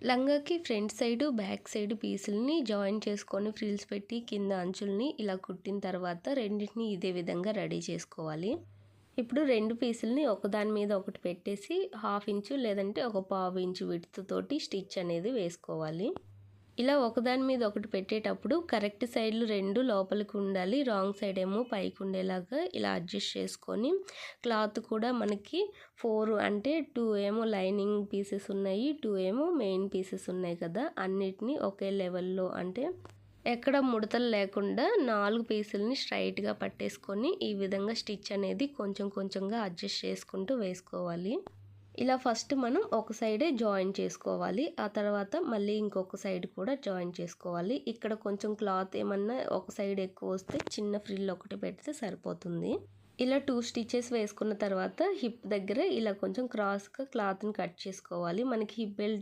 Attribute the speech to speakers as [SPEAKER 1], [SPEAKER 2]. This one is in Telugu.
[SPEAKER 1] లంగాకి ఫ్రంట్ సైడు, బ్యాక్ సైడ్ పీసులని జాయిన్ చేసుకొని ఫ్రిల్స్ పెట్టి కింద అంచుల్ని ఇలా కుట్టిన తర్వాత రెండిటిని ఇదే విధంగా రెడీ చేసుకోవాలి. ఇప్పుడు 2 పీసులని ఒకదాని మీద ఒకటి పెట్టేసి 1/2 ఇంచు లేదంటే ఒక 1/4 ఇంచు విడ్త్ తోటి స్టిచ్ అనేది వేసుకోవాలి. ఇలా ఒకదాని మీద ఒకటి పెట్టేటప్పుడు కరెక్ట్ సైడ్‌లు 2 లోపలికి ఉండాలి. రాంగ్ సైడ్ ఏమో పైకి ఉండేలాగా ఇలా అడ్జస్ట్ చేసుకొని క్లాత్ కూడా మనకి 4 అంటే 2 ఏమో లైనింగ్ పీసెస్ ఉన్నాయి. 2 ఏమో మెయిన్ పీసెస్ ఉన్నాయి కదా! అన్నిటిని ఒకే లెవెల్‌లో అంటే ఎక్కడ ముడతలు లేకుండా 4 పీసులని స్ట్రెయిట్‌గా పట్టేసుకొని ఈ విధంగా స్టిచ్ అనేది కొంచెం కొంచెంగా అడ్జస్ట్ చేసుకుంటూ వేసుకోవాలి. ఇలా ఫస్ట్ మనం ఒక సైడే జాయిన్ చేసుకోవాలి. ఆ తర్వాత మళ్ళీ ఇంకొక సైడ్ కూడా జాయిన్ చేసుకోవాలి. ఇక్కడ కొంచెం క్లాత్ ఏమన్నా ఒక సైడ్ ఎక్కువ వస్తే చిన్న ఫ్రిల్ ఒకటి పెడితే సరిపోతుంది. ఇలా 2 స్టిచెస్ వేసుకున్న తర్వాత హిప్ దగ్గర ఇలా కొంచెం క్రాస్‌గా క్లాత్‌ని కట్ చేసుకోవాలి. మనకి హిప్ బెల్ట్